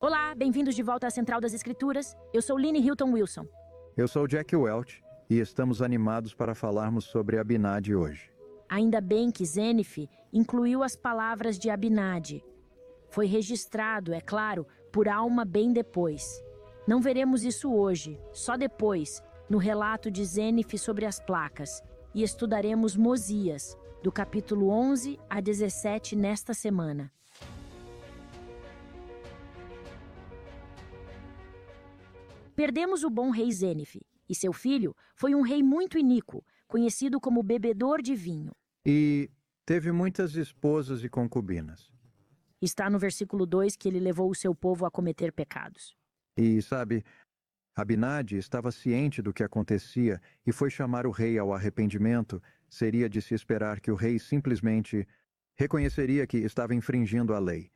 Olá, bem-vindos de volta à Central das Escrituras. Eu sou Lynne Hilton Wilson. Eu sou Jack Welch e estamos animados para falarmos sobre Abinadi hoje. Ainda bem que Zenith incluiu as palavras de Abinadi. Foi registrado, é claro, por Alma bem depois. Não veremos isso hoje, só depois, no relato de Zenith sobre as placas, e estudaremos Mosias, do capítulo 11 a 17 nesta semana. Perdemos o bom rei Zenith, e seu filho foi um rei muito iníquo, conhecido como bebedor de vinho. E teve muitas esposas e concubinas. Está no versículo 2 que ele levou o seu povo a cometer pecados. E, sabe, Abinadi estava ciente do que acontecia e foi chamar o rei ao arrependimento. Seria de se esperar que o rei simplesmente reconheceria que estava infringindo a lei.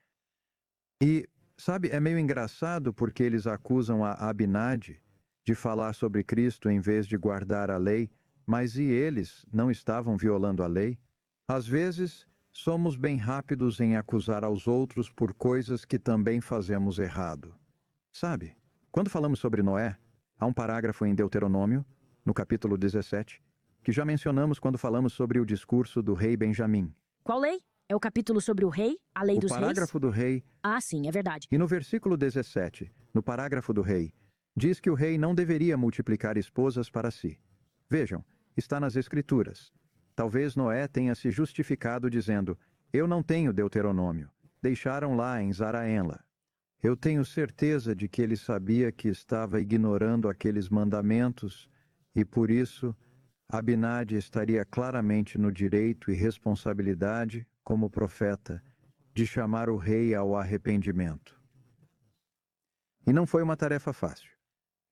E, sabe, é meio engraçado porque eles acusam a Abinadi de falar sobre Cristo em vez de guardar a lei, mas e eles não estavam violando a lei? Às vezes, somos bem rápidos em acusar aos outros por coisas que também fazemos errado. Sabe, quando falamos sobre Noé, há um parágrafo em Deuteronômio, no capítulo 17, que já mencionamos quando falamos sobre o discurso do rei Benjamim. Qual lei? É o capítulo sobre o rei, a lei dos reis? O parágrafo do rei. Ah, sim, é verdade. E no versículo 17, no parágrafo do rei, diz que o rei não deveria multiplicar esposas para si. Vejam, está nas Escrituras. Talvez Noé tenha se justificado dizendo: eu não tenho Deuteronômio. Deixaram lá em Zaraenla. Eu tenho certeza de que ele sabia que estava ignorando aqueles mandamentos e, por isso, Abinadi estaria claramente no direito e responsabilidade, como profeta, de chamar o rei ao arrependimento. E não foi uma tarefa fácil.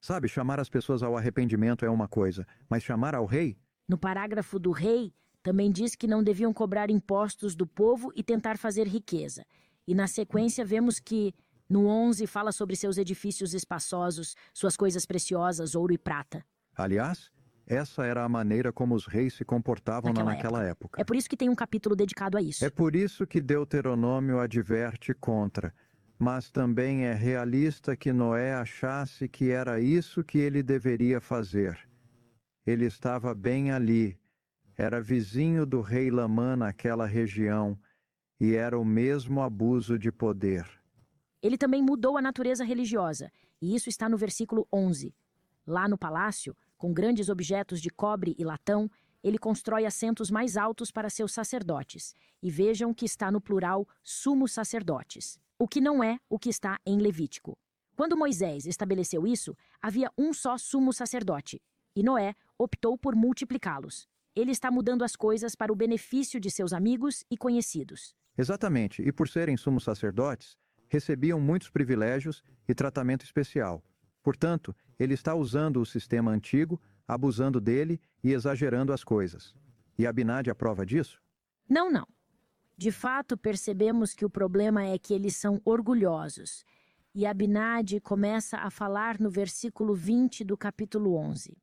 Sabe, chamar as pessoas ao arrependimento é uma coisa, mas chamar ao rei? No parágrafo do rei, também diz que não deviam cobrar impostos do povo e tentar fazer riqueza. E na sequência vemos que, no 11, fala sobre seus edifícios espaçosos, suas coisas preciosas, ouro e prata. Aliás, essa era a maneira como os reis se comportavam naquela época. É por isso que tem um capítulo dedicado a isso. É por isso que Deuteronômio adverte contra, mas também é realista que Noé achasse que era isso que ele deveria fazer. Ele estava bem ali, era vizinho do rei Lamã naquela região, e era o mesmo abuso de poder. Ele também mudou a natureza religiosa, e isso está no versículo 11. Lá no palácio, com grandes objetos de cobre e latão, ele constrói assentos mais altos para seus sacerdotes. E vejam que está no plural sumos sacerdotes, o que não é o que está em Levítico. Quando Moisés estabeleceu isso, havia um só sumo sacerdote, e Noé optou por multiplicá-los. Ele está mudando as coisas para o benefício de seus amigos e conhecidos. Exatamente, e por serem sumos sacerdotes, recebiam muitos privilégios e tratamento especial. Portanto, ele está usando o sistema antigo, abusando dele e exagerando as coisas. E Abinadi é a prova disso? Não. De fato, percebemos que o problema é que eles são orgulhosos. E Abinadi começa a falar no versículo 20 do capítulo 11.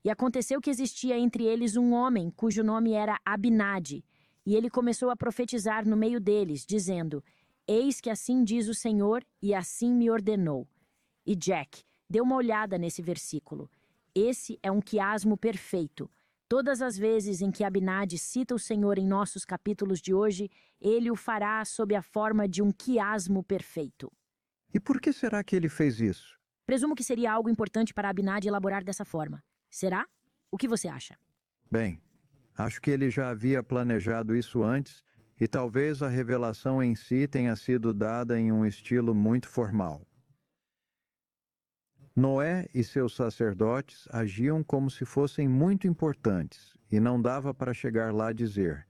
E aconteceu que existia entre eles um homem cujo nome era Abinadi, e ele começou a profetizar no meio deles, dizendo: eis que assim diz o Senhor, e assim me ordenou. E Jack, dê uma olhada nesse versículo. Esse é um quiasmo perfeito. Todas as vezes em que Abinadi cita o Senhor em nossos capítulos de hoje, ele o fará sob a forma de um quiasmo perfeito. E por que será que ele fez isso? Presumo que seria algo importante para Abinadi elaborar dessa forma. Será? O que você acha? Bem, acho que ele já havia planejado isso antes e talvez a revelação em si tenha sido dada em um estilo muito formal. Noé e seus sacerdotes agiam como se fossem muito importantes e não dava para chegar lá a dizer: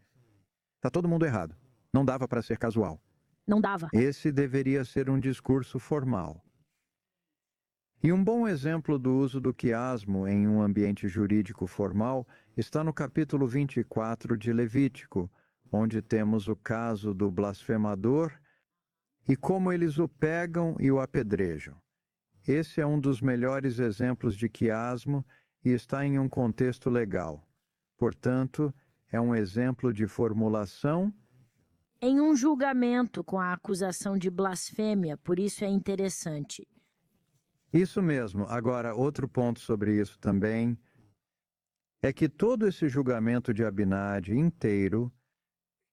"Tá todo mundo errado." Não dava para ser casual. Não dava. Esse deveria ser um discurso formal. E um bom exemplo do uso do quiasmo em um ambiente jurídico formal está no capítulo 24 de Levítico, onde temos o caso do blasfemador e como eles o pegam e o apedrejam. Esse é um dos melhores exemplos de quiasmo e está em um contexto legal. Portanto, é um exemplo de formulação Em um julgamento com a acusação de blasfêmia, por isso é interessante. Isso mesmo. Agora, outro ponto sobre isso também é que todo esse julgamento de Abinadi inteiro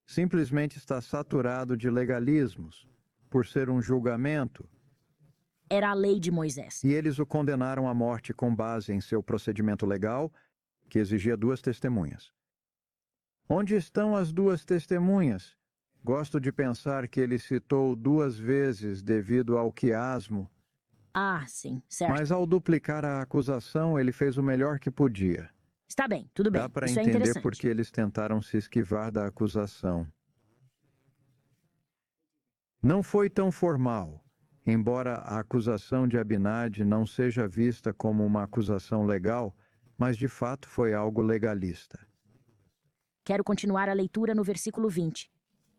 simplesmente está saturado de legalismos, por ser um julgamento. Era a lei de Moisés. E eles o condenaram à morte com base em seu procedimento legal, que exigia 2 testemunhas. Onde estão as 2 testemunhas? Gosto de pensar que ele citou 2 vezes devido ao quiasmo, Ah, sim, certo. mas ao duplicar a acusação, ele fez o melhor que podia. Está bem, tudo bem. Dá para Isso é entender interessante. por que eles tentaram se esquivar da acusação. Não foi tão formal, embora a acusação de Abinadi não seja vista como uma acusação legal, mas de fato foi algo legalista. Quero continuar a leitura no versículo 20.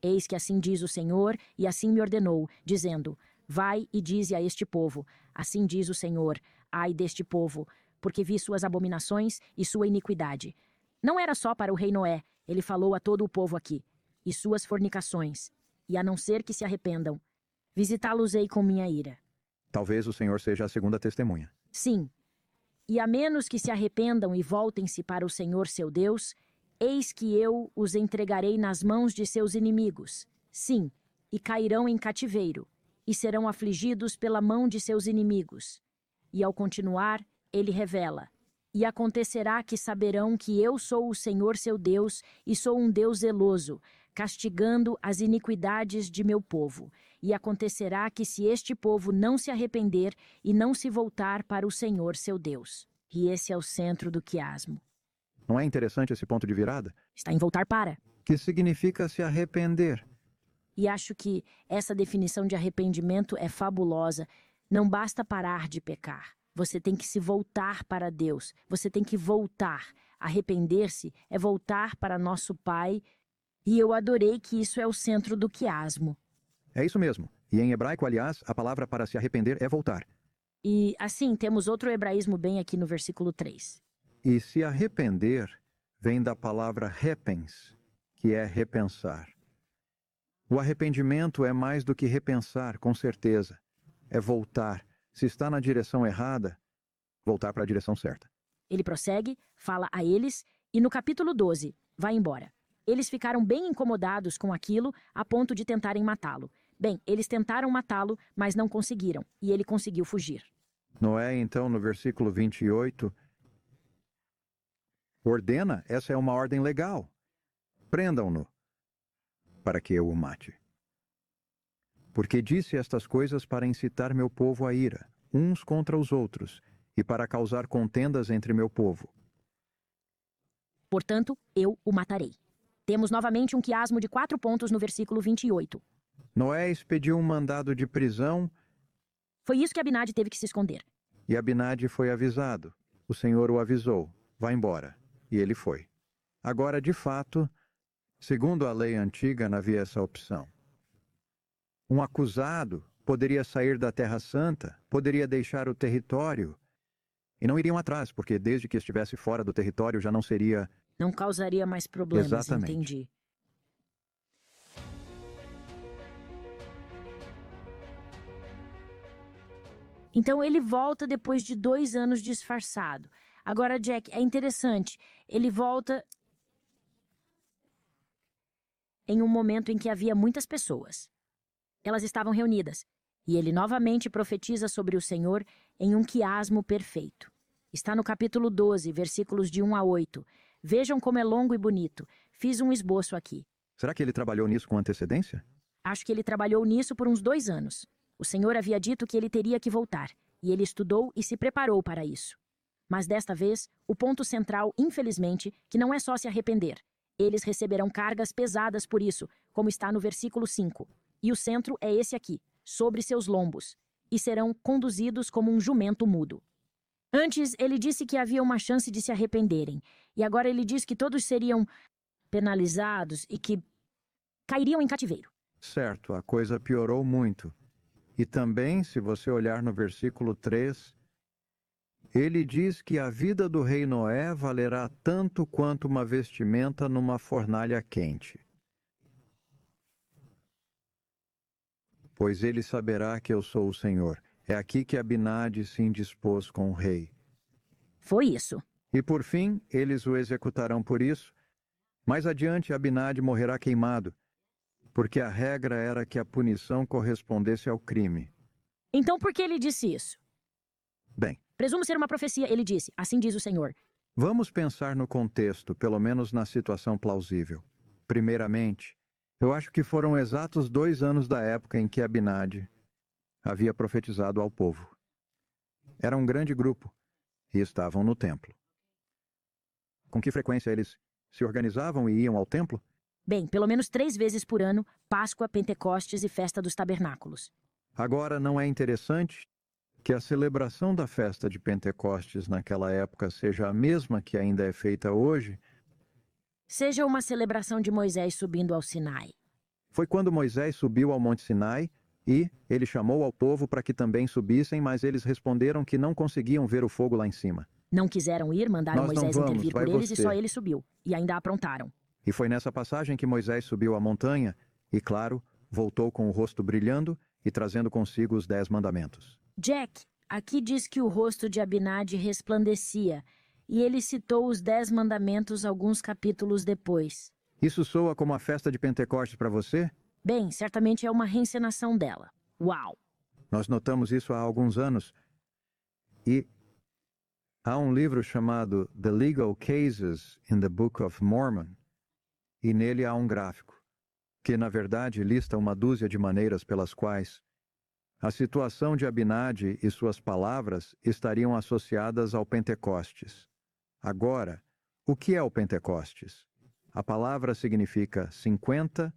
Eis que assim diz o Senhor, e assim me ordenou, dizendo: Vai e dize a este povo, assim diz o Senhor, ai deste povo, porque vi suas abominações e sua iniquidade. Não era só para o rei Noé, ele falou a todo o povo aqui, e suas fornicações, e a não ser que se arrependam, visitá-los-ei com minha ira. Talvez o Senhor seja a segunda testemunha. Sim, e a menos que se arrependam e voltem-se para o Senhor seu Deus, eis que eu os entregarei nas mãos de seus inimigos. Sim, e cairão em cativeiro, e serão afligidos pela mão de seus inimigos. E ao continuar, ele revela: E acontecerá que saberão que eu sou o Senhor seu Deus, e sou um Deus zeloso, castigando as iniquidades de meu povo. E acontecerá que se este povo não se arrepender e não se voltar para o Senhor seu Deus. E esse é o centro do quiasmo. Não é interessante esse ponto de virada? Está em voltar para. Que significa se arrepender. E acho que essa definição de arrependimento é fabulosa. Não basta parar de pecar. Você tem que se voltar para Deus. Você tem que voltar. Arrepender-se é voltar para nosso Pai. E eu adorei que isso é o centro do quiasmo. É isso mesmo. E em hebraico, aliás, a palavra para se arrepender é voltar. E, assim, temos outro hebraísmo bem aqui no versículo 3. E se arrepender vem da palavra repens, que é repensar. O arrependimento é mais do que repensar, com certeza. É voltar. Se está na direção errada, voltar para a direção certa. Ele prossegue, fala a eles, e no capítulo 12, vai embora. Eles ficaram bem incomodados com aquilo, a ponto de tentarem matá-lo. Bem, eles tentaram matá-lo, mas não conseguiram, e ele conseguiu fugir. Noé, então, no versículo 28, ordena, essa é uma ordem legal. Prendam-no, para que eu o mate. Porque disse estas coisas para incitar meu povo à ira, uns contra os outros, e para causar contendas entre meu povo. Portanto, eu o matarei. Temos novamente um quiasmo de 4 pontos no versículo 28. Noé expediu um mandado de prisão. Foi isso que Abinadi teve que se esconder. E Abinadi foi avisado. O Senhor o avisou. Vá embora. E ele foi. Agora, de fato, segundo a lei antiga, não havia essa opção. Um acusado poderia sair da Terra Santa, poderia deixar o território, e não iriam atrás, porque desde que estivesse fora do território já não seria... Não causaria mais problemas, Exatamente. entendi. Então ele volta depois de 2 anos disfarçado. Agora, Jack, é interessante. Ele volta em um momento em que havia muitas pessoas. Elas estavam reunidas. E ele novamente profetiza sobre o Senhor em um quiasmo perfeito. Está no capítulo 12, versículos de 1 a 8. Vejam como é longo e bonito. Fiz um esboço aqui. Será que ele trabalhou nisso com antecedência? Acho que ele trabalhou nisso por uns 2 anos. O Senhor havia dito que ele teria que voltar, e ele estudou e se preparou para isso. Mas desta vez, o ponto central, infelizmente, que não é só se arrepender. Eles receberão cargas pesadas por isso, como está no versículo 5. E o centro é esse aqui, sobre seus lombos, e serão conduzidos como um jumento mudo. Antes, ele disse que havia uma chance de se arrependerem, e agora ele diz que todos seriam penalizados e que cairiam em cativeiro. Certo, a coisa piorou muito. E também, se você olhar no versículo 3, ele diz que a vida do rei Noé valerá tanto quanto uma vestimenta numa fornalha quente. pois ele saberá que eu sou o Senhor. É aqui que Abinadi se indispôs com o rei. Foi isso. E por fim, eles o executarão por isso. Mais adiante, Abinadi morrerá queimado, porque a regra era que a punição correspondesse ao crime. Então por que ele disse isso? Bem, Presumo ser uma profecia, ele disse. Assim diz o Senhor. vamos pensar no contexto, pelo menos na situação plausível. Primeiramente, eu acho que foram exatos 2 anos da época em que Abinadi havia profetizado ao povo. Era um grande grupo e estavam no templo. Com que frequência eles se organizavam e iam ao templo? Bem, pelo menos 3 vezes por ano, Páscoa, Pentecostes e Festa dos Tabernáculos. Agora, não é interessante que a celebração da festa de Pentecostes naquela época seja a mesma que ainda é feita hoje? Seja uma celebração de Moisés subindo ao Sinai. Foi quando Moisés subiu ao Monte Sinai e ele chamou ao povo para que também subissem, mas eles responderam que não conseguiam ver o fogo lá em cima. Não quiseram ir, mandaram Nós não Moisés vamos, intervir vai por eles e você. só ele subiu. E ainda aprontaram. E foi nessa passagem que Moisés subiu a montanha e, claro, voltou com o rosto brilhando e trazendo consigo os 10 mandamentos. Jack, aqui diz que o rosto de Abinadi resplandecia, e ele citou os 10 mandamentos alguns capítulos depois. Isso soa como a festa de Pentecostes para você? Bem, certamente é uma reencenação dela. Uau! Nós notamos isso há alguns anos. E há um livro chamado The Legal Cases in the Book of Mormon, e nele há um gráfico, que na verdade lista uma dúzia de maneiras pelas quais a situação de Abinadi e suas palavras estariam associadas ao Pentecostes. Agora, o que é o Pentecostes? A palavra significa 50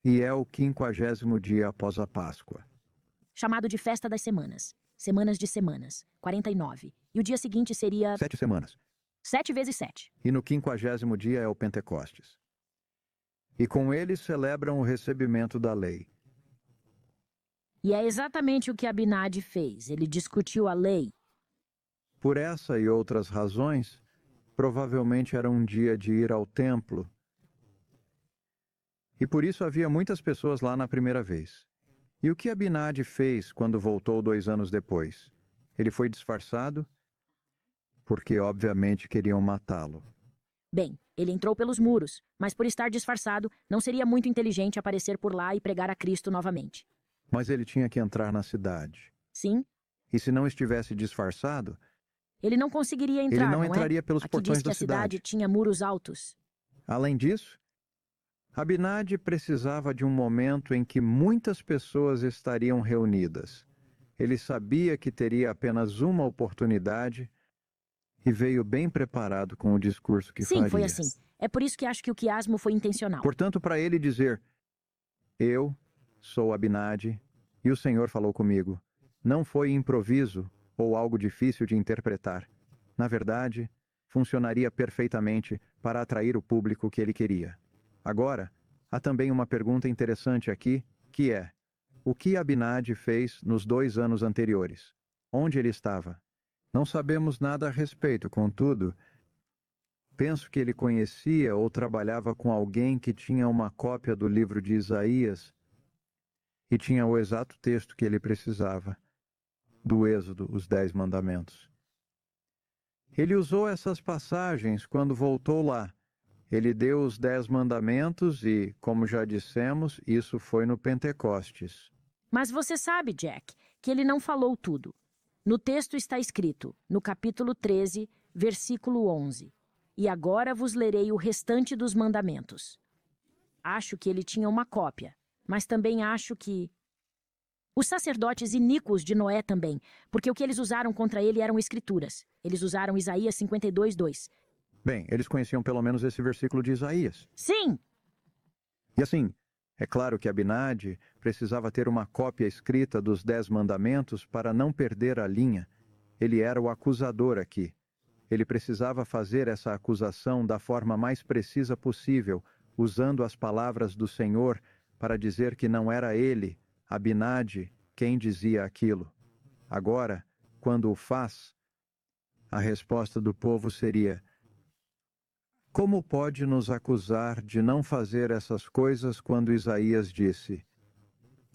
e é o 50º dia após a Páscoa. Chamado de Festa das Semanas. Semanas de semanas. 49. E o dia seguinte seria 7 semanas. 7 vezes 7. E no 50º dia é o Pentecostes. E com ele celebram o recebimento da lei. E é exatamente o que Abinadi fez. Ele discutiu a lei. Por essa e outras razões, provavelmente era um dia de ir ao templo. E por isso havia muitas pessoas lá na primeira vez. E o que Abinadi fez quando voltou 2 anos depois? Ele foi disfarçado, porque obviamente queriam matá-lo. Bem, ele entrou pelos muros, mas por estar disfarçado, não seria muito inteligente aparecer por lá e pregar a Cristo novamente. Mas ele tinha que entrar na cidade. Sim, E se não estivesse disfarçado, ele não conseguiria entrar, ele não é? entraria pelos Aqui portões diz que da a cidade cidade. tinha muros altos. Além disso, Abinadi precisava de um momento em que muitas pessoas estariam reunidas. Ele sabia que teria apenas uma oportunidade e veio bem preparado com o discurso que Sim, faria. foi assim. É por isso que acho que o quiasmo foi intencional. Portanto, para ele dizer: eu sou Abinadi e o Senhor falou comigo, não foi improviso ou algo difícil de interpretar. Na verdade, funcionaria perfeitamente para atrair o público que ele queria. Agora, há também uma pergunta interessante aqui, que é: o que Abinadi fez nos 2 anos anteriores? Onde ele estava? Não sabemos nada a respeito, contudo, penso que ele conhecia ou trabalhava com alguém que tinha uma cópia do livro de Isaías e tinha o exato texto que ele precisava, do Êxodo, os 10 mandamentos. Ele usou essas passagens quando voltou lá. Ele deu os 10 mandamentos e, como já dissemos, isso foi no Pentecostes. Mas você sabe, Jack, que ele não falou tudo. No texto está escrito, no capítulo 13, versículo 11: E agora vos lerei o restante dos mandamentos. Acho que ele tinha uma cópia, mas também acho que os sacerdotes iníquos de Noé também, porque o que eles usaram contra ele eram escrituras. Eles usaram Isaías 52:2. Bem, eles conheciam pelo menos esse versículo de Isaías. Sim, E assim, é claro que Abinadi precisava ter uma cópia escrita dos 10 mandamentos para não perder a linha. Ele era o acusador aqui. Ele precisava fazer essa acusação da forma mais precisa possível, usando as palavras do Senhor para dizer que não era ele, Abinadi, quem dizia aquilo. Agora, quando o faz, a resposta do povo seria: como pode nos acusar de não fazer essas coisas quando Isaías disse: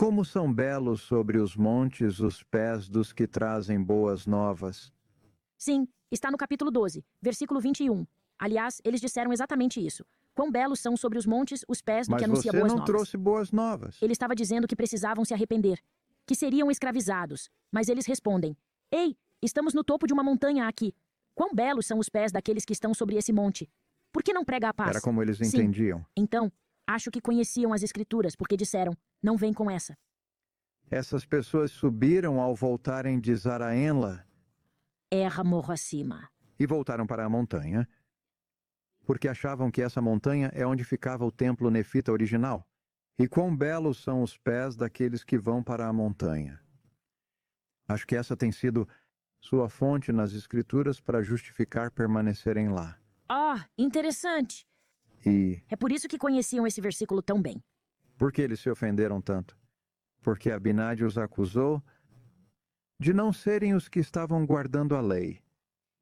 Como são belos sobre os montes os pés dos que trazem boas novas. Sim, está no capítulo 12, versículo 21. Aliás, eles disseram exatamente isso. Quão belos são sobre os montes os pés do Mas que anuncia você boas não novas. trouxe boas novas. Ele estava dizendo que precisavam se arrepender, que seriam escravizados. Mas eles respondem: Ei, estamos no topo de uma montanha aqui. Quão belos são os pés daqueles que estão sobre esse monte. Por que não prega a paz? Era como eles Sim. entendiam. Então, acho que conheciam as escrituras, porque disseram: Não vem com essa. Essas pessoas subiram ao voltarem de Zaraenla Erra morro acima. e voltaram para a montanha, porque achavam que essa montanha é onde ficava o templo nefita original. E quão belos são os pés daqueles que vão para a montanha. Acho que essa tem sido sua fonte nas escrituras para justificar permanecerem lá. Interessante. E É por isso que conheciam esse versículo tão bem. por que eles se ofenderam tanto? Porque Abinadi os acusou de não serem os que estavam guardando a lei.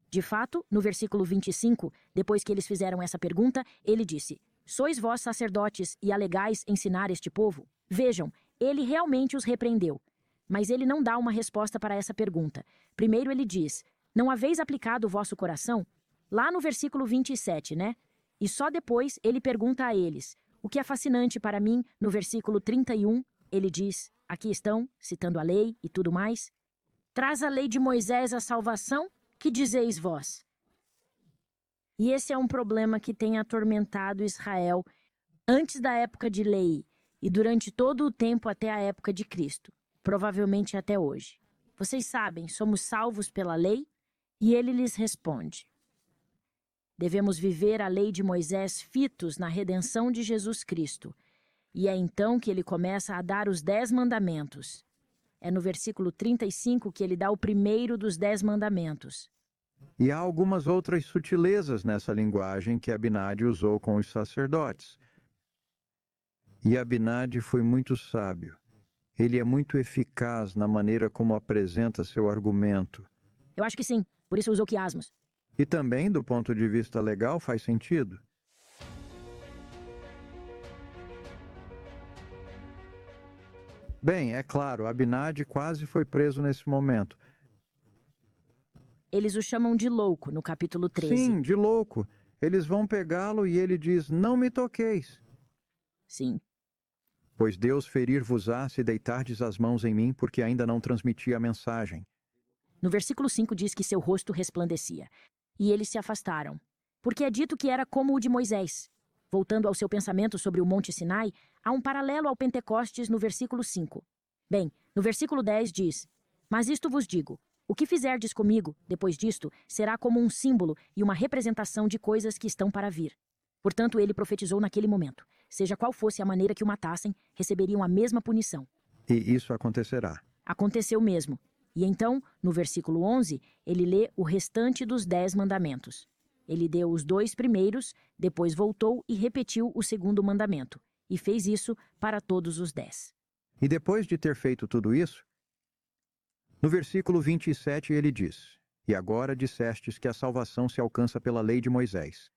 De fato, no versículo 25, depois que eles fizeram essa pergunta, ele disse: Sois vós sacerdotes e alegais ensinar este povo? Vejam, ele realmente os repreendeu. Mas ele não dá uma resposta para essa pergunta. Primeiro ele diz: Não haveis aplicado o vosso coração? Lá no versículo 27, né? E só depois ele pergunta a eles. O que é fascinante para mim, no versículo 31, ele diz: Aqui estão, citando a lei e tudo mais. Traz a lei de Moisés a salvação? Que dizeis vós? E esse é um problema que tem atormentado Israel antes da época de lei e durante todo o tempo até a época de Cristo, provavelmente até hoje. Vocês sabem, somos salvos pela lei? E ele lhes responde: devemos viver a lei de Moisés fitos na redenção de Jesus Cristo. E é então que ele começa a dar os 10 mandamentos. É no versículo 35 que ele dá o primeiro dos 10 mandamentos. E há algumas outras sutilezas nessa linguagem que Abinadi usou com os sacerdotes. E Abinadi foi muito sábio. Ele é muito eficaz na maneira como apresenta seu argumento. Eu acho que sim, por isso usou quiasmos. E também, do ponto de vista legal, faz sentido. Bem, é claro, Abinadi quase foi preso nesse momento. Eles o chamam de louco no capítulo 13. Sim, de louco. Eles vão pegá-lo e ele diz: não me toqueis. Sim. Pois Deus ferir-vos-á se deitardes as mãos em mim, porque ainda não transmiti a mensagem. No versículo 5 diz que seu rosto resplandecia. E eles se afastaram. Porque é dito que era como o de Moisés. Voltando ao seu pensamento sobre o Monte Sinai, há um paralelo ao Pentecostes no versículo 5. Bem, no versículo 10 diz: Mas isto vos digo, o que fizerdes comigo, depois disto, será como um símbolo e uma representação de coisas que estão para vir. Portanto, ele profetizou naquele momento. Seja qual fosse a maneira que o matassem, receberiam a mesma punição. E isso acontecerá. Aconteceu mesmo. E então, no versículo 11, ele lê o restante dos 10 mandamentos. Ele deu os 2 primeiros, depois voltou e repetiu o segundo mandamento. E fez isso para todos os 10. E depois de ter feito tudo isso, no versículo 27 ele diz: E agora dissestes que a salvação se alcança pela lei de Moisés.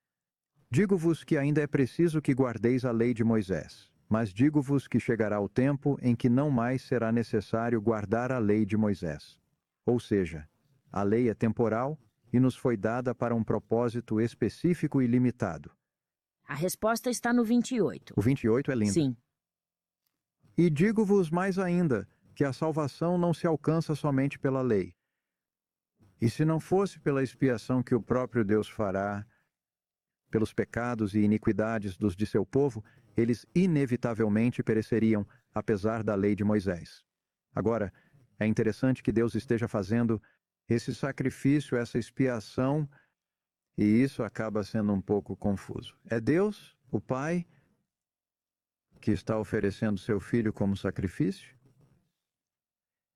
Digo-vos que ainda é preciso que guardeis a lei de Moisés, mas digo-vos que chegará o tempo em que não mais será necessário guardar a lei de Moisés. Ou seja, a lei é temporal e nos foi dada para um propósito específico e limitado. A resposta está no 28. O 28 é lindo. Sim. E digo-vos mais ainda, que a salvação não se alcança somente pela lei. E se não fosse pela expiação que o próprio Deus fará pelos pecados e iniquidades dos de seu povo, eles inevitavelmente pereceriam, apesar da lei de Moisés. Agora, é interessante que Deus esteja fazendo esse sacrifício, essa expiação, e isso acaba sendo um pouco confuso. É Deus, o Pai, que está oferecendo seu filho como sacrifício?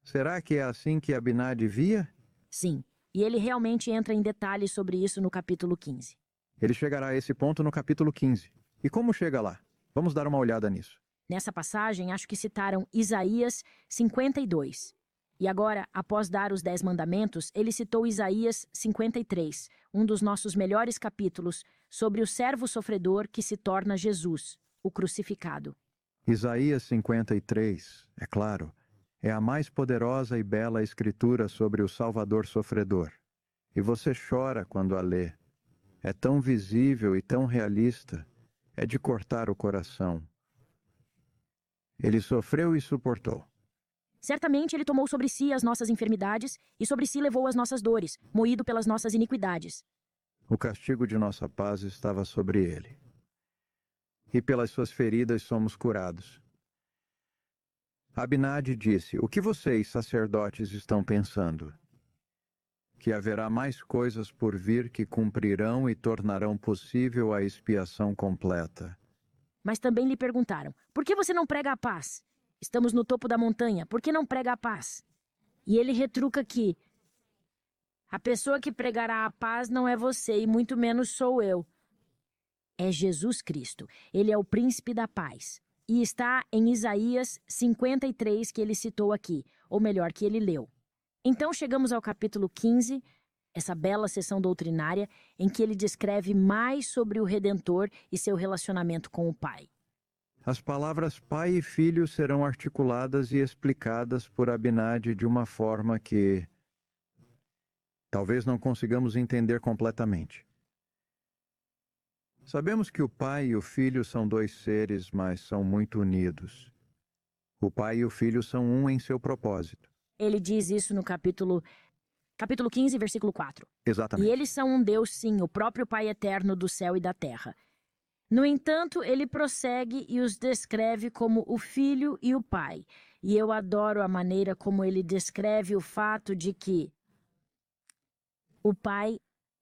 Será que é assim que Abinadi via? Sim. E ele realmente entra em detalhes sobre isso no capítulo 15. Ele chegará a esse ponto no capítulo 15. E como chega lá? Vamos dar uma olhada nisso. Nessa passagem, acho que citaram Isaías 52. E agora, após dar os 10 mandamentos, ele citou Isaías 53, um dos nossos melhores capítulos, sobre o servo sofredor que se torna Jesus, o crucificado. Isaías 53, é claro, é a mais poderosa e bela escritura sobre o Salvador sofredor. E você chora quando a lê. É tão visível e tão realista, é de cortar o coração. Ele sofreu e suportou. Certamente ele tomou sobre si as nossas enfermidades e sobre si levou as nossas dores, moído pelas nossas iniquidades. O castigo de nossa paz estava sobre ele. E pelas suas feridas somos curados. Abinadi disse: O que vocês, sacerdotes, estão pensando? Que haverá mais coisas por vir que cumprirão e tornarão possível a expiação completa. Mas também lhe perguntaram: por que você não prega a paz? Estamos no topo da montanha, por que não prega a paz? E ele retruca que a pessoa que pregará a paz não é você e muito menos sou eu. É Jesus Cristo. Ele é o príncipe da paz. E está em Isaías 53 que ele citou aqui, ou melhor, que ele leu. Então chegamos ao capítulo 15, essa bela sessão doutrinária, em que ele descreve mais sobre o Redentor e seu relacionamento com o Pai. As palavras pai e filho serão articuladas e explicadas por Abinadi de uma forma que talvez não consigamos entender completamente. Sabemos que o pai e o filho são dois seres, mas são muito unidos. O pai e o filho são um em seu propósito. Ele diz isso no capítulo 15, versículo 4. Exatamente. E eles são um Deus, sim, o próprio Pai eterno do céu e da terra. No entanto, ele prossegue e os descreve como o Filho e o Pai. E eu adoro a maneira como ele descreve o fato de que o Pai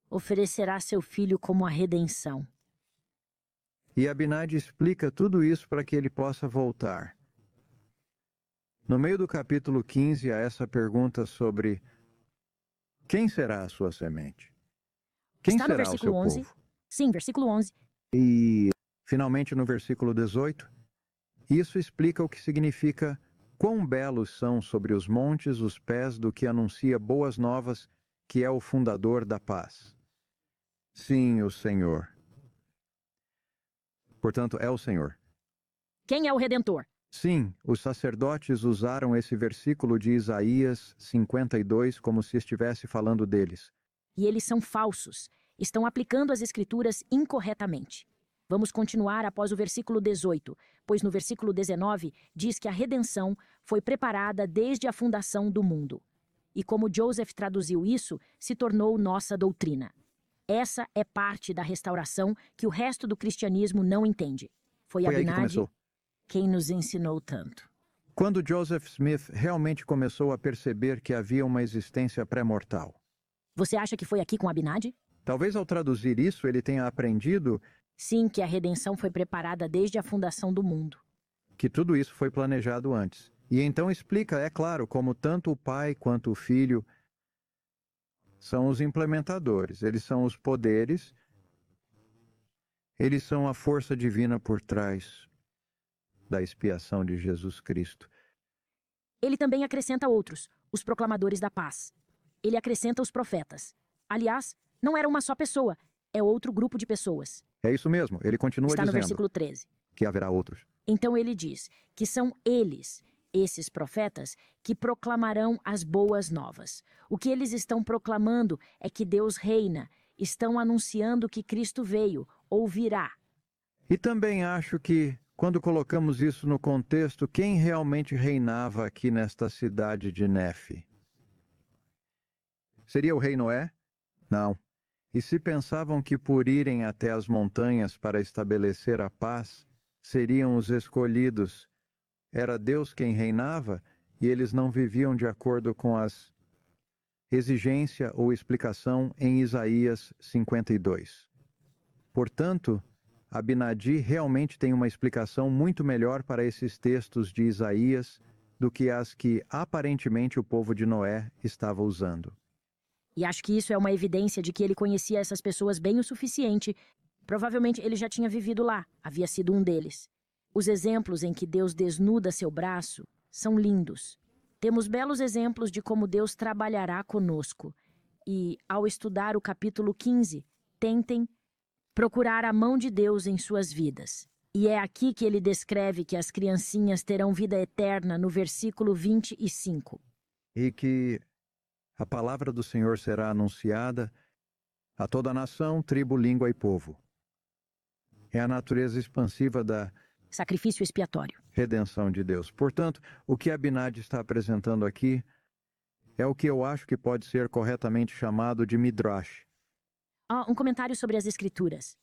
oferecerá seu Filho como a redenção. E Abinadi explica tudo isso para que ele possa voltar. No meio do capítulo 15, há essa pergunta sobre quem será a sua semente? Quem Está no será o versículo seu 11. povo? Sim, versículo 11. E, finalmente, no versículo 18, isso explica o que significa quão belos são sobre os montes os pés do que anuncia boas novas, que é o fundador da paz. Sim, o Senhor. Portanto, é o Senhor. Quem é o Redentor? Sim, os sacerdotes usaram esse versículo de Isaías 52 como se estivesse falando deles. E eles são falsos. Estão aplicando as escrituras incorretamente. Vamos continuar após o versículo 18, pois no versículo 19 diz que a redenção foi preparada desde a fundação do mundo. E como Joseph traduziu isso, se tornou nossa doutrina. Essa é parte da restauração que o resto do cristianismo não entende. Foi Foi aí que Abinadi começou. quem nos ensinou tanto. Quando Joseph Smith realmente começou a perceber que havia uma existência pré-mortal. Você acha que foi aqui com Abinadi? Talvez ao traduzir isso ele tenha aprendido Sim, que a redenção foi preparada desde a fundação do mundo. que tudo isso foi planejado antes. E então explica, é claro, como tanto o pai quanto o filho são os implementadores, eles são os poderes, eles são a força divina por trás da expiação de Jesus Cristo. Ele também acrescenta outros, os proclamadores da paz. Ele acrescenta os profetas. Aliás, não era uma só pessoa, é outro grupo de pessoas. É isso mesmo, ele continua Está no dizendo versículo 13. que haverá outros. Então ele diz que são eles, esses profetas, que proclamarão as boas novas. O que eles estão proclamando é que Deus reina, estão anunciando que Cristo veio ou virá. E também acho que, quando colocamos isso no contexto, quem realmente reinava aqui nesta cidade de Nefe? Seria o rei Noé? Não. E se pensavam que por irem até as montanhas para estabelecer a paz, seriam os escolhidos? Era Deus quem reinava e eles não viviam de acordo com as exigência ou explicação em Isaías 52. Portanto, Abinadi realmente tem uma explicação muito melhor para esses textos de Isaías do que as que aparentemente o povo de Noé estava usando. E acho que isso é uma evidência de que ele conhecia essas pessoas bem o suficiente. Provavelmente ele já tinha vivido lá, havia sido um deles. Os exemplos em que Deus desnuda seu braço são lindos. Temos belos exemplos de como Deus trabalhará conosco. E, ao estudar o capítulo 15, tentem procurar a mão de Deus em suas vidas. E é aqui que ele descreve que as criancinhas terão vida eterna no versículo 25. E que a palavra do Senhor será anunciada a toda a nação, tribo, língua e povo. É a natureza expansiva da Sacrifício expiatório. redenção de Deus. Portanto, o que Abinadi está apresentando aqui é o que eu acho que pode ser corretamente chamado de Midrash. Um comentário sobre as Escrituras.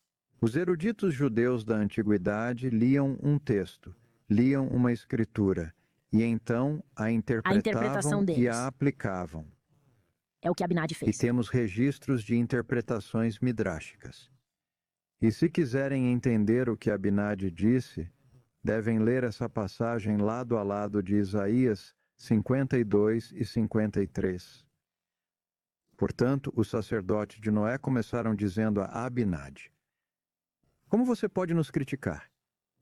Os eruditos judeus da antiguidade liam um texto, liam uma escritura, e então a interpretavam deles. e a aplicavam. É o que Abinadi E fez. temos registros de interpretações midráshicas. E se quiserem entender o que Abinadi disse, devem ler essa passagem lado a lado de Isaías 52 e 53. Portanto, os sacerdotes de Noé começaram dizendo a Abinadi: como você pode nos criticar?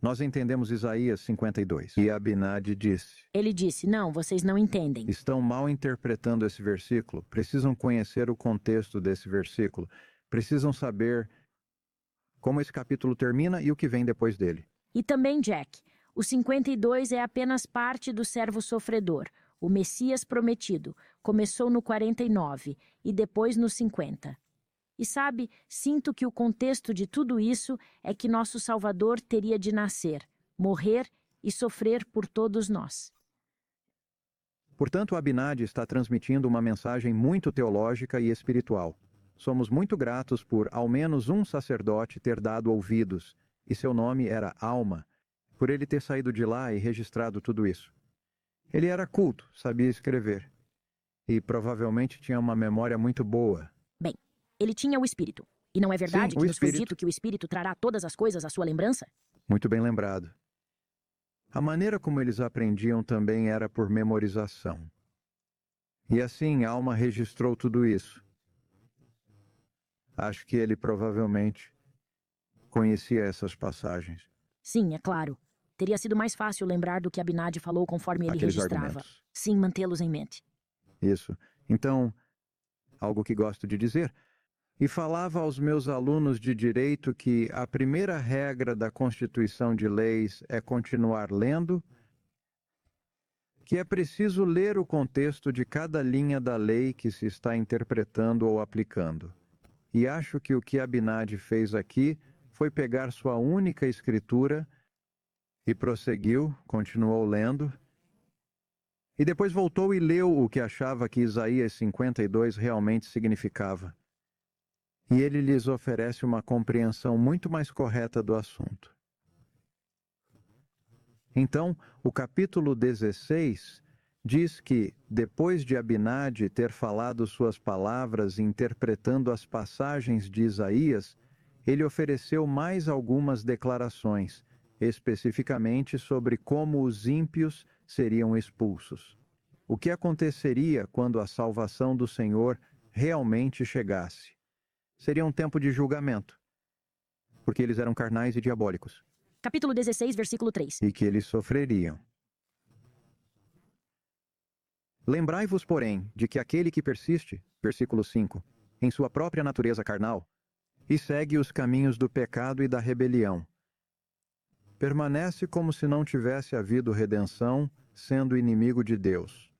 Nós entendemos Isaías 52. E Abinadi disse: Ele disse, não, vocês não entendem. estão mal interpretando esse versículo, precisam conhecer o contexto desse versículo, precisam saber como esse capítulo termina e o que vem depois dele. E também, Jack, o 52 é apenas parte do servo sofredor. O Messias prometido começou no 49 e depois no 50. E sabe, sinto que o contexto de tudo isso é que nosso Salvador teria de nascer, morrer e sofrer por todos nós. Portanto, Abinadi está transmitindo uma mensagem muito teológica e espiritual. Somos muito gratos por ao menos um sacerdote ter dado ouvidos, e seu nome era Alma, por ele ter saído de lá e registrado tudo isso. Ele era culto, sabia escrever, e provavelmente tinha uma memória muito boa. Bem, ele tinha o Espírito. E não é verdade Sim, o que nos foi Espírito. dito que o Espírito trará todas as coisas à sua lembrança? Muito bem lembrado. A maneira como eles aprendiam também era por memorização. E assim Alma registrou tudo isso. Acho que ele provavelmente conhecia essas passagens. Sim, é claro. Teria sido mais fácil lembrar do que Abinadi falou conforme ele Aqueles registrava. argumentos. Sim, mantê-los em mente. Isso. Então, algo que gosto de dizer. E falava aos meus alunos de direito que a primeira regra da Constituição de Leis é continuar lendo, que é preciso ler o contexto de cada linha da lei que se está interpretando ou aplicando. E acho que o que Abinadi fez aqui foi pegar sua única escritura e prosseguiu, continuou lendo, e depois voltou e leu o que achava que Isaías 52 realmente significava. E ele lhes oferece uma compreensão muito mais correta do assunto. Então, o capítulo 16 diz que, depois de Abinadi ter falado suas palavras interpretando as passagens de Isaías, ele ofereceu mais algumas declarações, especificamente sobre como os ímpios seriam expulsos. O que aconteceria quando a salvação do Senhor realmente chegasse? Seria um tempo de julgamento, porque eles eram carnais e diabólicos, Capítulo 16, versículo 3. e que eles sofreriam. Lembrai-vos, porém, de que aquele que persiste, versículo 5, em sua própria natureza carnal, e segue os caminhos do pecado e da rebelião, permanece como se não tivesse havido redenção, sendo inimigo de Deus.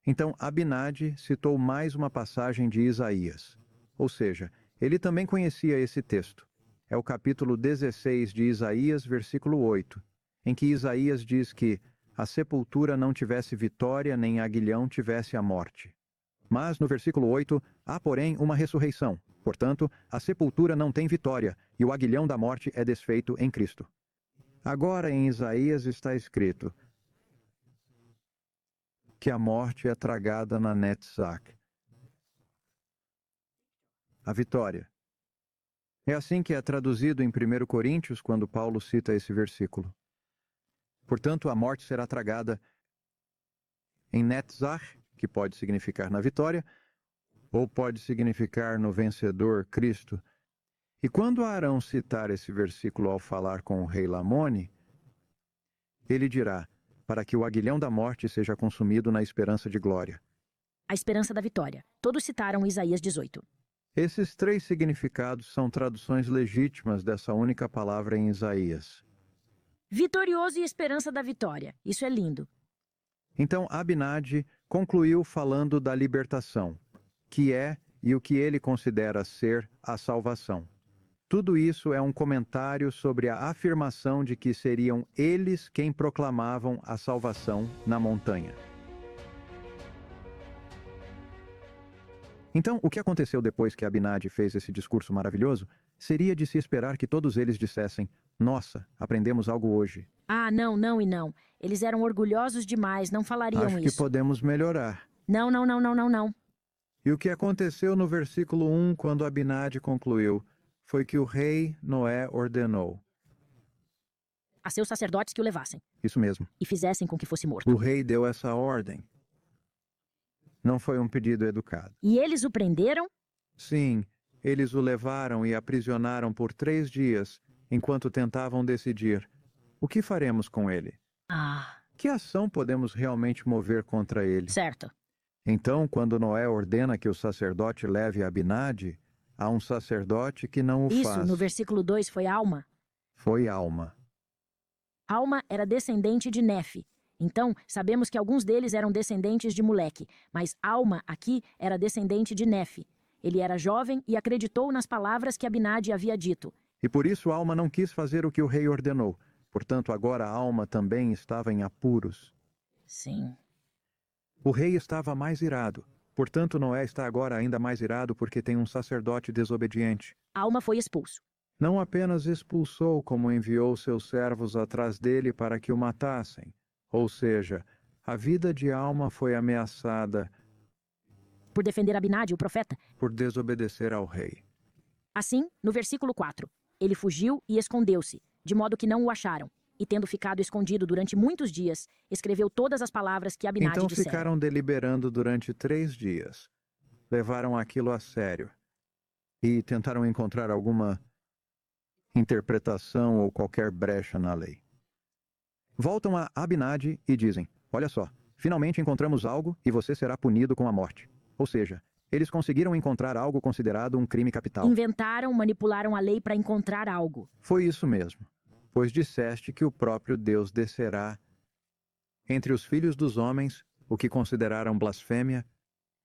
Então, Abinadi citou mais uma passagem de Isaías, ou seja, ele também conhecia esse texto. É o capítulo 16 de Isaías, versículo 8, em que Isaías diz que a sepultura não tivesse vitória, nem aguilhão tivesse a morte. Mas, no versículo 8, há, porém, uma ressurreição. Portanto, a sepultura não tem vitória, e o aguilhão da morte é desfeito em Cristo. Agora, em Isaías está escrito que a morte é tragada na Netzach. A vitória. É assim que é traduzido em 1 Coríntios, quando Paulo cita esse versículo. Portanto, a morte será tragada em Netzach, que pode significar na vitória, ou pode significar no vencedor, Cristo. E quando Arão citar esse versículo ao falar com o rei Lamone, ele dirá, para que o aguilhão da morte seja consumido na esperança de glória. A esperança da vitória. Todos citaram Isaías 18. Esses três significados são traduções legítimas dessa única palavra em Isaías. Vitorioso e esperança da vitória. Isso é lindo. Então Abinadi concluiu falando da libertação, que é e o que ele considera ser a salvação. Tudo isso é um comentário sobre a afirmação de que seriam eles quem proclamavam a salvação na montanha. Então, o que aconteceu depois que Abinadi fez esse discurso maravilhoso seria de se esperar que todos eles dissessem: Nossa, aprendemos algo hoje. Ah, não, não e não. Eles eram orgulhosos demais, não falariam Acho que isso. podemos melhorar. Não, não, não, não, não, não. E o que aconteceu no versículo 1, quando Abinadi concluiu, foi que o rei Noé ordenou. A seus sacerdotes que o levassem Isso mesmo. e fizessem com que fosse morto. O rei deu essa ordem. Não foi um pedido educado. E eles o prenderam? Sim, eles o levaram e aprisionaram por 3 dias, enquanto tentavam decidir: o que faremos com ele? Ah, Que ação podemos realmente mover contra ele? certo. Então, quando Noé ordena que o sacerdote leve Abinadi, há um sacerdote que não o Isso, faz. no versículo 2, foi Alma. Foi Alma. Alma era descendente de Nefe. Então, sabemos que alguns deles eram descendentes de Moleque, mas Alma aqui era descendente de Nefe. Ele era jovem e acreditou nas palavras que Abinadi havia dito. E por isso Alma não quis fazer o que o rei ordenou. Portanto, agora Alma também estava em apuros. Sim. O rei estava mais irado. Portanto, Noé está agora ainda mais irado porque tem um sacerdote desobediente. Alma foi expulso. Não apenas expulsou, como enviou seus servos atrás dele para que o matassem. Ou seja, a vida de Alma foi ameaçada Por defender Abinadi, o profeta. por desobedecer ao rei. Assim, no versículo 4, ele fugiu e escondeu-se, de modo que não o acharam. E tendo ficado escondido durante muitos dias, escreveu todas as palavras que Abinadi Então dissera. ficaram deliberando durante 3 dias. Levaram aquilo a sério. E tentaram encontrar alguma interpretação ou qualquer brecha na lei. Voltam a Abinadi e dizem: Olha só, finalmente encontramos algo e você será punido com a morte. Ou seja, eles conseguiram encontrar algo considerado um crime capital. Inventaram, manipularam a lei para encontrar algo. Foi isso mesmo, pois disseste que o próprio Deus descerá entre os filhos dos homens o que consideraram blasfêmia.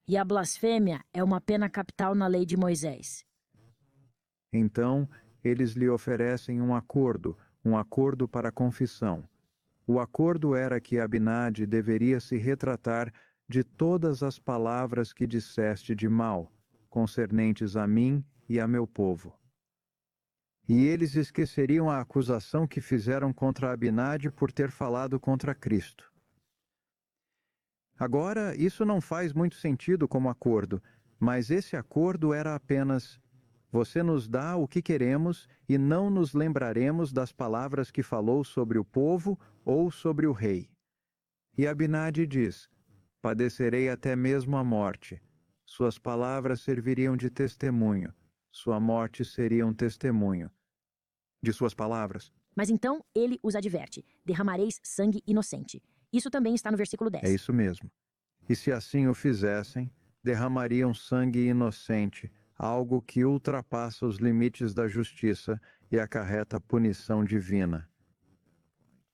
E a blasfêmia é uma pena capital na lei de Moisés. Então, eles lhe oferecem um acordo para confissão. O acordo era que Abinadi deveria se retratar de todas as palavras que disseste de mal, concernentes a mim e a meu povo. E eles esqueceriam a acusação que fizeram contra Abinadi por ter falado contra Cristo. Agora, isso não faz muito sentido como acordo, mas esse acordo era apenas: você nos dá o que queremos e não nos lembraremos das palavras que falou sobre o povo ou sobre o rei. E Abinadi diz: padecerei até mesmo a morte. Suas palavras serviriam de testemunho. Sua morte seria um testemunho de suas palavras. Mas então ele os adverte: derramareis sangue inocente. Isso também está no versículo 10. É isso mesmo. E se assim o fizessem, derramariam sangue inocente, algo que ultrapassa os limites da justiça e acarreta punição divina.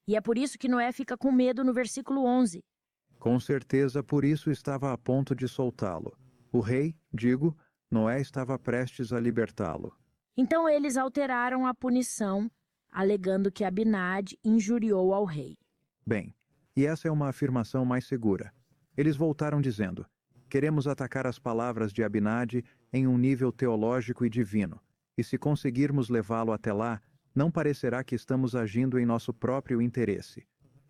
E é por isso que Noé fica com medo no versículo 11. Com certeza por isso estava a ponto de soltá-lo. O rei, Noé estava prestes a libertá-lo. Então eles alteraram a punição, alegando que Abinadi injuriou ao rei. Bem, e essa é uma afirmação mais segura. Eles voltaram dizendo: queremos atacar as palavras de Abinadi em um nível teológico e divino, e se conseguirmos levá-lo até lá, não parecerá que estamos agindo em nosso próprio interesse.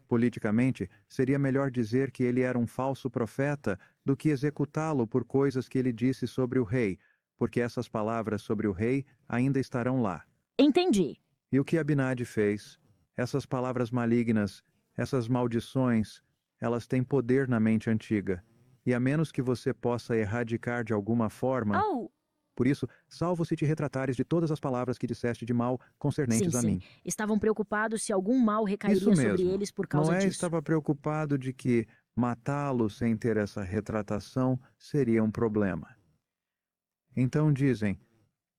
Politicamente, seria melhor dizer que ele era um falso profeta do que executá-lo por coisas que ele disse sobre o rei, porque essas palavras sobre o rei ainda estarão lá. Entendi. E o que Abinadi fez, essas palavras malignas, essas maldições, elas têm poder na mente antiga. E a menos que você possa erradicar de alguma forma... Oh, Por isso, salvo se te retratares de todas as palavras que disseste de mal concernentes a mim. Estavam preocupados se algum mal recairia Isso sobre mesmo. eles por causa Noé disso. estava preocupado de que matá-lo sem ter essa retratação seria um problema. Então dizem: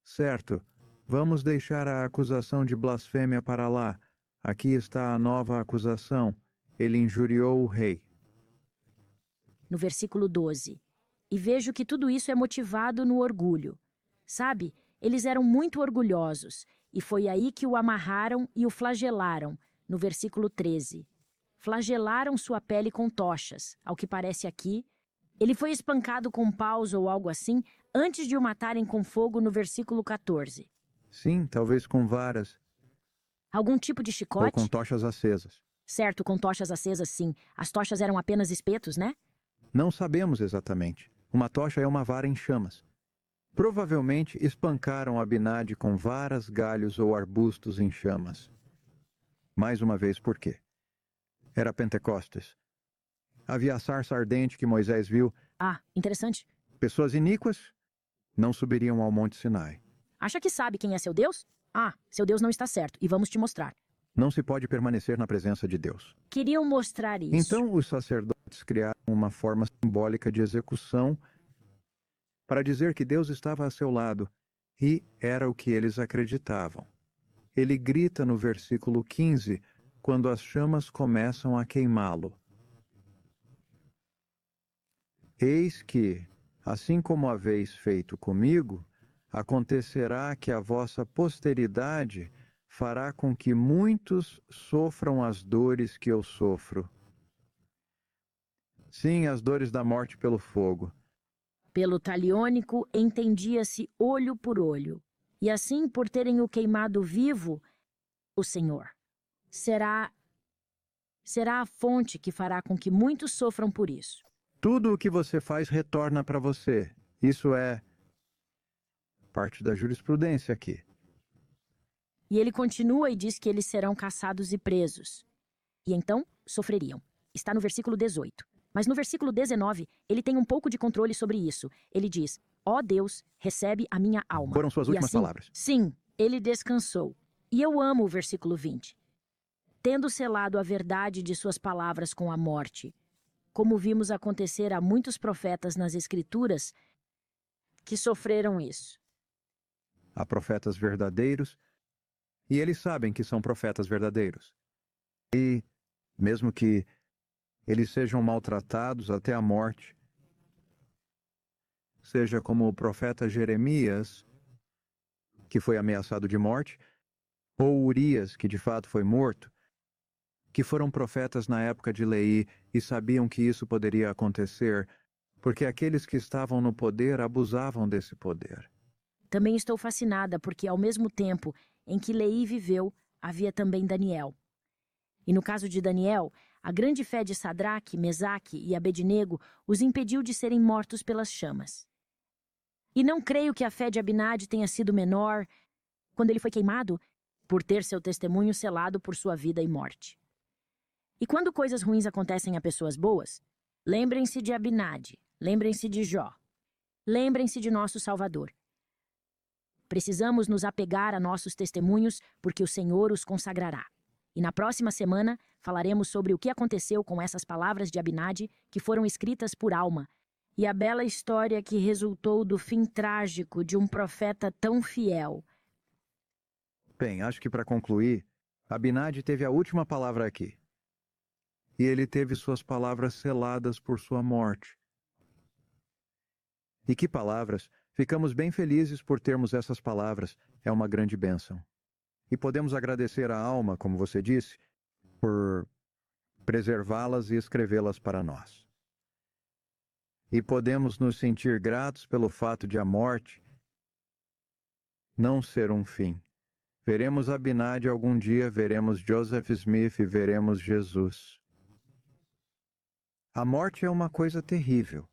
certo, vamos deixar a acusação de blasfêmia para lá. Aqui está a nova acusação. Ele injuriou o rei. No versículo 12. E vejo que tudo isso é motivado no orgulho. Sabe, eles eram muito orgulhosos, e foi aí que o amarraram e o flagelaram, no versículo 13. Flagelaram sua pele com tochas, ao que parece aqui. Ele foi espancado com paus ou algo assim, antes de o matarem com fogo, no versículo 14. Sim, talvez com varas Algum tipo de ou chicote? com tochas acesas. Certo, com tochas acesas, sim. As tochas eram apenas espetos, né? Não sabemos exatamente. Uma tocha é uma vara em chamas. Provavelmente espancaram Abinadi com varas, galhos ou arbustos em chamas. Mais uma vez, por quê? Era Pentecostes. Havia a sarça ardente que Moisés viu. Ah, interessante. Pessoas iníquas não subiriam ao Monte Sinai. Acha que sabe quem é seu Deus? Ah, seu Deus não está certo, e vamos te mostrar. Não se pode permanecer na presença de Deus. Queriam mostrar isso. Então os sacerdotes criaram uma forma simbólica de execução para dizer que Deus estava a seu lado, e era o que eles acreditavam. Ele grita no versículo 15, quando as chamas começam a queimá-lo. Eis que, assim como haveis feito comigo, acontecerá que a vossa posteridade fará com que muitos sofram as dores que eu sofro. Sim, as dores da morte pelo fogo. Pelo taliônico, entendia-se olho por olho. E assim, por terem o queimado vivo, o Senhor será a fonte que fará com que muitos sofram por isso. Tudo o que você faz retorna para você. Isso é parte da jurisprudência aqui. E ele continua e diz que eles serão caçados e presos. E então sofreriam. Está no versículo 18. Mas no versículo 19, ele tem um pouco de controle sobre isso. Ele diz: ó Deus, recebe a minha alma. Foram suas últimas palavras. Sim, ele descansou. E eu amo o versículo 20. Tendo selado a verdade de suas palavras com a morte, como vimos acontecer a muitos profetas nas Escrituras que sofreram isso. Há profetas verdadeiros, e eles sabem que são profetas verdadeiros. E, mesmo que eles sejam maltratados até a morte, seja como o profeta Jeremias, que foi ameaçado de morte, ou Urias, que de fato foi morto, que foram profetas na época de Leí e sabiam que isso poderia acontecer, porque aqueles que estavam no poder abusavam desse poder. Também estou fascinada porque, ao mesmo tempo em que Leí viveu, havia também Daniel. E no caso de Daniel, a grande fé de Sadraque, Mesaque e Abednego os impediu de serem mortos pelas chamas. E não creio que a fé de Abinadi tenha sido menor quando ele foi queimado, por ter seu testemunho selado por sua vida e morte. E quando coisas ruins acontecem a pessoas boas, lembrem-se de Abinadi, lembrem-se de Jó, lembrem-se de nosso Salvador. Precisamos nos apegar a nossos testemunhos porque o Senhor os consagrará. E na próxima semana falaremos sobre o que aconteceu com essas palavras de Abinadi que foram escritas por Alma e a bela história que resultou do fim trágico de um profeta tão fiel. Bem, acho que para concluir, Abinadi teve a última palavra aqui. E ele teve suas palavras seladas por sua morte. E que palavras! Ficamos bem felizes por termos essas palavras. É uma grande bênção. E podemos agradecer à Alma, como você disse, por preservá-las e escrevê-las para nós. E podemos nos sentir gratos pelo fato de a morte não ser um fim. Veremos Abinadi algum dia, veremos Joseph Smith e veremos Jesus. A morte é uma coisa terrível.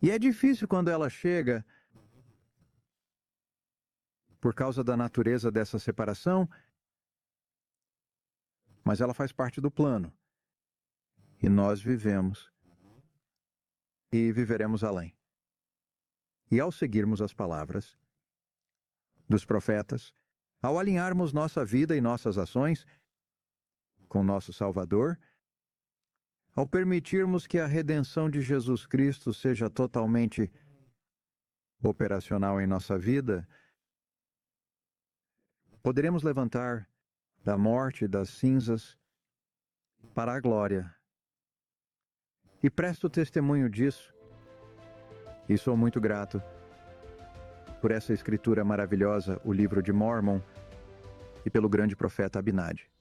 E é difícil quando ela chega, por causa da natureza dessa separação, mas ela faz parte do plano. E nós vivemos. E viveremos além. E ao seguirmos as palavras dos profetas, ao alinharmos nossa vida e nossas ações com nosso Salvador, ao permitirmos que a redenção de Jesus Cristo seja totalmente operacional em nossa vida, poderemos levantar da morte, das cinzas, para a glória. E presto testemunho disso, e sou muito grato por essa escritura maravilhosa, o livro de Mórmon, e pelo grande profeta Abinadi.